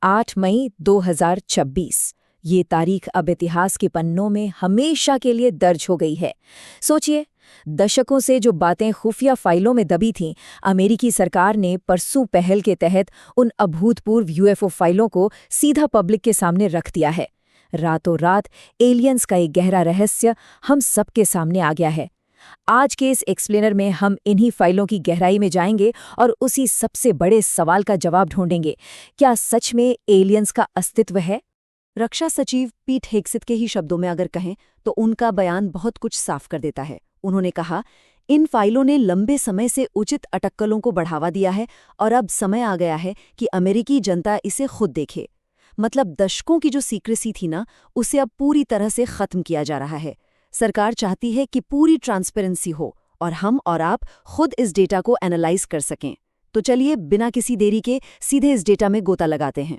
8 मई 2026। ये तारीख अब इतिहास के पन्नों में हमेशा के लिए दर्ज हो गई है। सोचिए, दशकों से जो बातें खुफिया फाइलों में दबी थीं, अमेरिकी सरकार ने परसों पहल के तहत उन अभूतपूर्व यूएफओ फाइलों को सीधा पब्लिक के सामने रख दिया है। रातों रात एलियंस का एक गहरा रहस्य हम सबके सामने आ गया है। आज के इस एक्सप्लेनर में हम इन्हीं फाइलों की गहराई में जाएंगे और उसी सबसे बड़े सवाल का जवाब ढूंढेंगे, क्या सच में एलियंस का अस्तित्व है? रक्षा सचिव पीट हेग्सेथ के ही शब्दों में अगर कहें तो उनका बयान बहुत कुछ साफ कर देता है। उन्होंने कहा, इन फाइलों ने लंबे समय से उचित अटक्कलों को बढ़ावा दिया है और अब समय आ गया है कि अमेरिकी जनता इसे खुद देखे। मतलब दशकों की जो सीक्रेसी थी ना, उसे अब पूरी तरह से खत्म किया जा रहा है। सरकार चाहती है कि पूरी ट्रांसपेरेंसी हो और हम और आप खुद इस डेटा को एनालाइज कर सकें। तो चलिए बिना किसी देरी के सीधे इस डेटा में गोता लगाते हैं।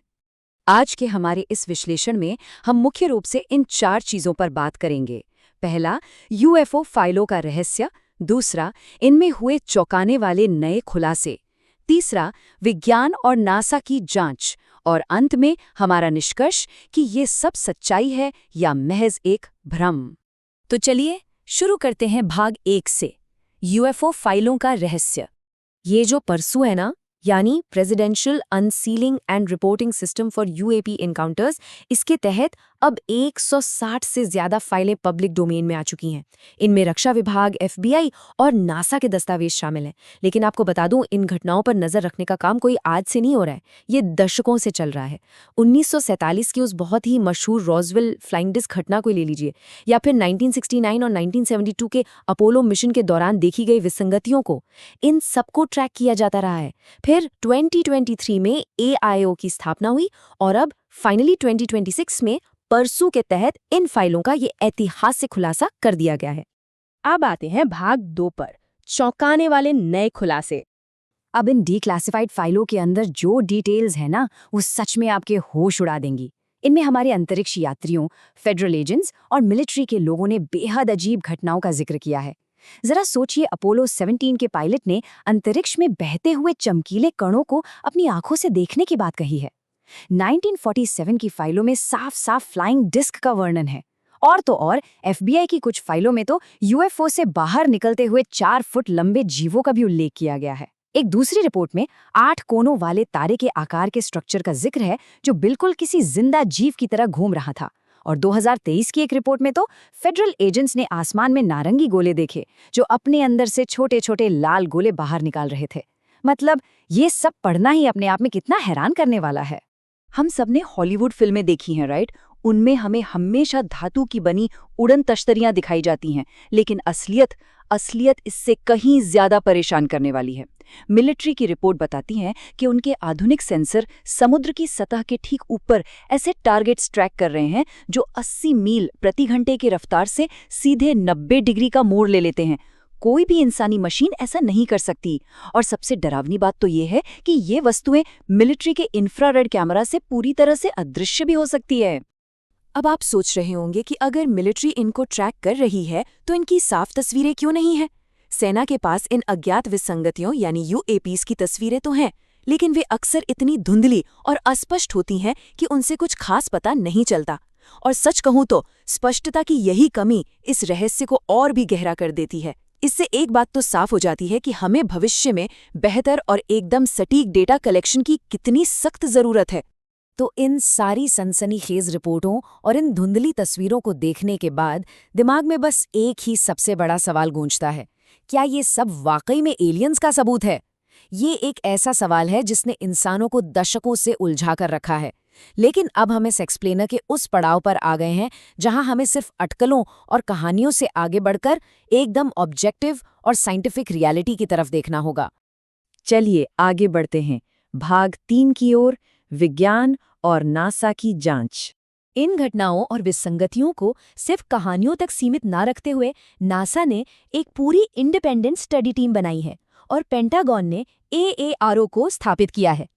आज के हमारे इस विश्लेषण में हम मुख्य रूप से इन 4 चीजों पर बात करेंगे। पहला, यूएफओ फाइलों का रहस्य। दूसरा, इनमें हुए चौंकाने वाले नए खुलासे। तीसरा, विज्ञान और नासा की जांच। और अंत में हमारा निष्कर्ष कि ये सब सच्चाई है या महज एक भ्रम। तो चलिए शुरू करते हैं भाग 1 से, यूएफओ फाइलों का रहस्य। ये जो परसों है ना, यानी presidential unsealing and reporting system for UAP encounters, इसके तहत अब 160 से ज्यादा फाइलें पब्लिक डोमेन में आ चुकी हैं। इनमें रक्षा विभाग, एफबीआई और नासा के दस्तावेज शामिल हैं। लेकिन आपको बता दूं, इन घटनाओं पर नजर रखने का काम कोई आज से नहीं हो रहा है, ये दशकों से चल रहा है। 1947 की उस बहुत ही मशहूर रॉसवेल फ्लाइंग डिस्क घटना को ले लीजिए, या फिर 1969 और 1972 के अपोलो मिशन के दौरान देखी गई विसंगतियों को, इन सबको ट्रैक किया जाता रहा है। फिर 2023 में एआईओ की स्थापना हुई और अब फाइनली 2026 में परसों के तहत इन फाइलों का ये ऐतिहासिक खुलासा कर दिया गया है। अब आते हैं भाग 2 पर, चौंकाने वाले नए खुलासे। अब इन डीक्लासिफाइड फाइलों के अंदर जो डिटेल्स है ना, वो सच में आपके होश उड़ा देंगी। इनमें हमारे अंतरिक्ष यात्रियों, फेडरल एजेंट्स और मिलिट्री के लोगों ने बेहद अजीब घटनाओं का जिक्र किया है। जरा सोचिए, अपोलो 17 के पायलट ने अंतरिक्ष में बहते हुए चमकीले कणों को अपनी आंखों से देखने की बात कही है। 1947 की फाइलों में साफ साफ फ्लाइंग डिस्क का वर्णन है। और तो और एफबीआई की कुछ फाइलों में तो यूएफओ से बाहर निकलते हुए 4 फुट लंबे जीवों का भी उल्लेख किया गया है। एक दूसरी रिपोर्ट में 8 कोनों वाले तारे के आकार के स्ट्रक्चर का जिक्र है, जो बिल्कुल किसी जिंदा जीव की तरह घूम रहा था। और 2023 की एक रिपोर्ट में तो फेडरल एजेंट्स ने आसमान में नारंगी गोले देखे, जो अपने अंदर से छोटे छोटे लाल गोले बाहर निकाल रहे थे। मतलब ये सब पढ़ना ही अपने आप में कितना हैरान करने वाला है। हम सबने हॉलीवुड फिल्में देखी हैं, राइट? उनमें हमें हमेशा धातु की बनी उड़न तश्तरियां दिखाई जाती हैं, लेकिन असलियत इससे कहीं ज्यादा परेशान करने वाली है। मिलिट्री की रिपोर्ट बताती है कि उनके आधुनिक सेंसर समुद्र की सतह के ठीक ऊपर ऐसे टारगेट्स ट्रैक कर रहे हैं जो 80 मील प्रति घंटे की रफ्तार से सीधे 90 डिग्री का मोड़ ले लेते हैं। कोई भी इंसानी मशीन ऐसा नहीं कर सकती। और सबसे डरावनी बात तो ये है कि ये वस्तुएं मिलिट्री के इंफ्रारेड कैमरा से पूरी तरह से अदृश्य भी हो सकती है। अब आप सोच रहे होंगे कि अगर मिलिट्री इनको ट्रैक कर रही है तो इनकी साफ तस्वीरें क्यों नहीं हैं? सेना के पास इन अज्ञात विसंगतियों यानी यूएपीज की तस्वीरें तो हैं, लेकिन वे अक्सर इतनी धुंधली और अस्पष्ट होती हैं कि उनसे कुछ खास पता नहीं चलता। और सच कहूं तो स्पष्टता की यही कमी इस रहस्य को और भी गहरा कर देती है। इससे एक बात तो साफ हो जाती है कि हमें भविष्य में बेहतर और एकदम सटीक डेटा कलेक्शन की कितनी सख्त जरूरत है। तो इन सारी सनसनीखेज रिपोर्टों और इन धुंधली तस्वीरों को देखने के बाद दिमाग में बस एक ही सबसे बड़ा सवाल गूंजता है, क्या ये सब वाकई में एलियंस का सबूत है? ये एक ऐसा सवाल है जिसने इंसानों को दशकों से उलझा कर रखा है। लेकिन अब हम इस एक्सप्लेनर के उस पड़ाव पर आ गए हैं जहां हमें सिर्फ अटकलों और कहानियों से आगे बढ़कर एकदम ऑब्जेक्टिव और साइंटिफिक रियलिटी की तरफ देखना होगा। चलिए आगे बढ़ते हैं भाग 3 की ओर, विज्ञान और नासा की जांच। इन घटनाओं और विसंगतियों को सिर्फ कहानियों तक सीमित ना रखते हुए नासा ने एक पूरी इंडिपेंडेंट स्टडी टीम बनाई है और पेंटागन ने एएआरओ को स्थापित किया है।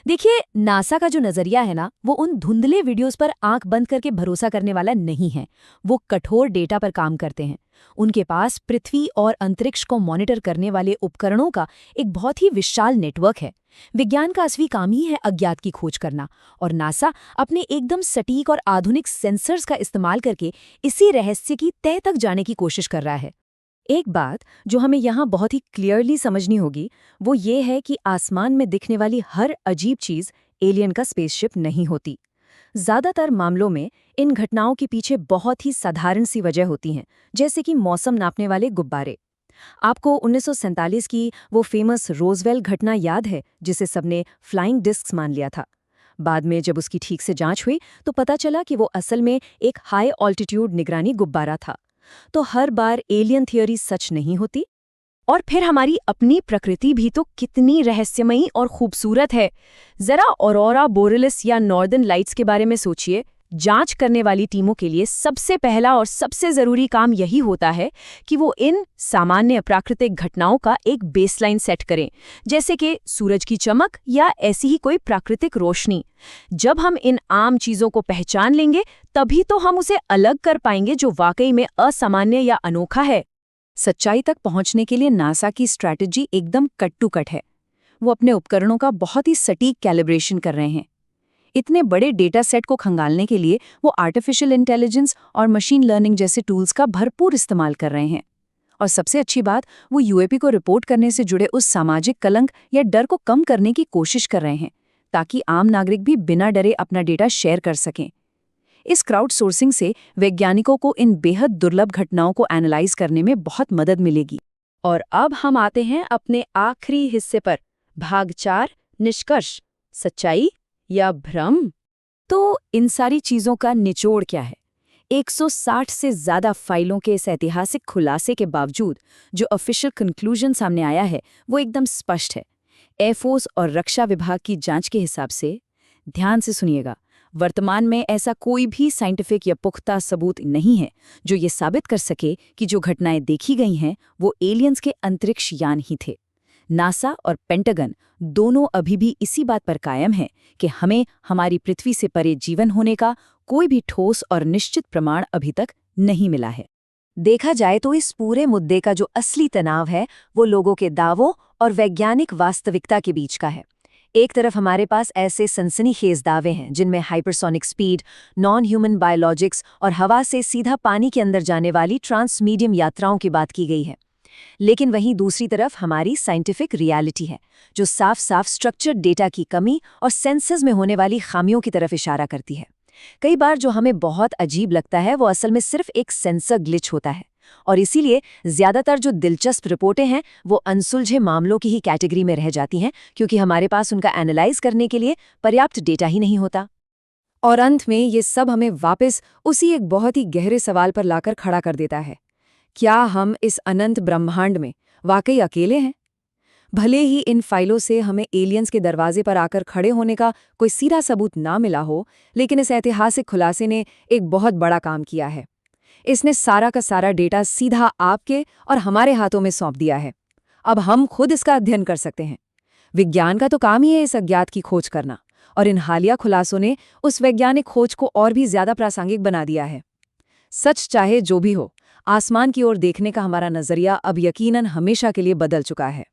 देखिए, नासा का जो नजरिया है ना, वो उन धुंधले वीडियोस पर आंख बंद करके भरोसा करने वाला नहीं है। वो कठोर डेटा पर काम करते हैं। उनके पास पृथ्वी और अंतरिक्ष को मॉनिटर करने वाले उपकरणों का एक बहुत ही विशाल नेटवर्क है। विज्ञान का असली काम ही है अज्ञात की खोज करना, और नासा अपने एकदम सटीक और आधुनिक सेंसर्स का इस्तेमाल करके इसी रहस्य की तह तक जाने की कोशिश कर रहा है। एक बात जो हमें यहाँ बहुत ही क्लियरली समझनी होगी, वो ये है कि आसमान में दिखने वाली हर अजीब चीज़ एलियन का स्पेसशिप नहीं होती। ज़्यादातर मामलों में इन घटनाओं के पीछे बहुत ही साधारण सी वजह होती हैं, जैसे कि मौसम नापने वाले गुब्बारे। आपको 1947 की वो फेमस रोजवेल घटना याद है, जिसे सबने फ्लाइंग डिस्क्स मान लिया था। बाद में जब उसकी ठीक से जांच हुई तो पता चला कि वो असल में एक हाई ऑल्टीट्यूड निगरानी गुब्बारा था। तो हर बार एलियन थियरी सच नहीं होती। और फिर हमारी अपनी प्रकृति भी तो कितनी रहस्यमयी और खूबसूरत है। जरा ऑरोरा बोरेलिस या नॉर्दर्न लाइट्स के बारे में सोचिए। जांच करने वाली टीमों के लिए सबसे पहला और सबसे जरूरी काम यही होता है कि वो इन सामान्य प्राकृतिक घटनाओं का एक बेसलाइन सेट करें, जैसे कि सूरज की चमक या ऐसी ही कोई प्राकृतिक रोशनी। जब हम इन आम चीजों को पहचान लेंगे, तभी तो हम उसे अलग कर पाएंगे जो वाकई में असामान्य या अनोखा है। सच्चाई तक पहुंचने के लिए नासा की स्ट्रैटेजी एकदम कट टू कट है। वो अपने उपकरणों का बहुत ही सटीक कैलिब्रेशन कर रहे हैं। इतने बड़े डेटा सेट को खंगालने के लिए वो आर्टिफिशियल इंटेलिजेंस और मशीन लर्निंग जैसे टूल्स का भरपूर इस्तेमाल कर रहे हैं। और सबसे अच्छी बात, वो यूएपी को रिपोर्ट करने से जुड़े उस सामाजिक कलंक या डर को कम करने की कोशिश कर रहे हैं, ताकि आम नागरिक भी बिना डरे अपना डेटा शेयर कर सकें। इस क्राउड सोर्सिंग से वैज्ञानिकों को इन बेहद दुर्लभ घटनाओं को एनालाइज करने में बहुत मदद मिलेगी। और अब हम आते हैं अपने आखिरी हिस्से पर, भाग 4, निष्कर्ष, सच्चाई या भ्रम। तो इन सारी चीजों का निचोड़ क्या है? 160 से ज्यादा फाइलों के इस ऐतिहासिक खुलासे के बावजूद जो ऑफिशियल कंक्लूजन सामने आया है, वो एकदम स्पष्ट है। एयरफोर्स और रक्षा विभाग की जांच के हिसाब से, ध्यान से सुनिएगा, वर्तमान में ऐसा कोई भी साइंटिफिक या पुख्ता सबूत नहीं है जो ये साबित कर सके कि जो घटनाएं देखी गई हैं वो एलियंस के अंतरिक्ष यान ही थे। नासा और पेंटागन दोनों अभी भी इसी बात पर कायम हैं कि हमें हमारी पृथ्वी से परे जीवन होने का कोई भी ठोस और निश्चित प्रमाण अभी तक नहीं मिला है। देखा जाए तो इस पूरे मुद्दे का जो असली तनाव है, वो लोगों के दावों और वैज्ञानिक वास्तविकता के बीच का है। एक तरफ हमारे पास ऐसे सनसनीखेज दावे हैं जिनमें hypersonic speed, non human biologics और हवा से सीधा पानी के अंदर जाने वाली ट्रांसमीडियम यात्राओं की बात की गई है। लेकिन वहीं दूसरी तरफ हमारी साइंटिफिक रियलिटी है, जो साफ साफ स्ट्रक्चर्ड डेटा की कमी और सेंसस में होने वाली खामियों की तरफ इशारा करती है। कई बार जो हमें बहुत अजीब लगता है वो असल में सिर्फ एक सेंसर ग्लिच होता है, और इसीलिए ज्यादातर जो दिलचस्प रिपोर्टें हैं वो अनसुलझे मामलों की ही कैटेगरी में रह जाती हैं, क्योंकि हमारे पास उनका एनालाइज करने के लिए पर्याप्त डेटा ही नहीं होता। और अंत में ये सब हमें वापस उसी एक बहुत ही गहरे सवाल पर लाकर खड़ा कर देता है, क्या हम इस अनंत ब्रह्मांड में वाकई अकेले हैं? भले ही इन फाइलों से हमें एलियंस के दरवाजे पर आकर खड़े होने का कोई सीधा सबूत ना मिला हो, लेकिन इस ऐतिहासिक खुलासे ने एक बहुत बड़ा काम किया है। इसने सारा का सारा डेटा सीधा आपके और हमारे हाथों में सौंप दिया है। अब हम खुद इसका अध्ययन कर सकते हैं। विज्ञान का तो काम ही है इस अज्ञात की खोज करना, और इन हालिया खुलासों ने उस वैज्ञानिक खोज को और भी ज्यादा प्रासंगिक बना दिया है। सच चाहे जो भी हो, आसमान की ओर देखने का हमारा नजरिया अब यकीनन हमेशा के लिए बदल चुका है।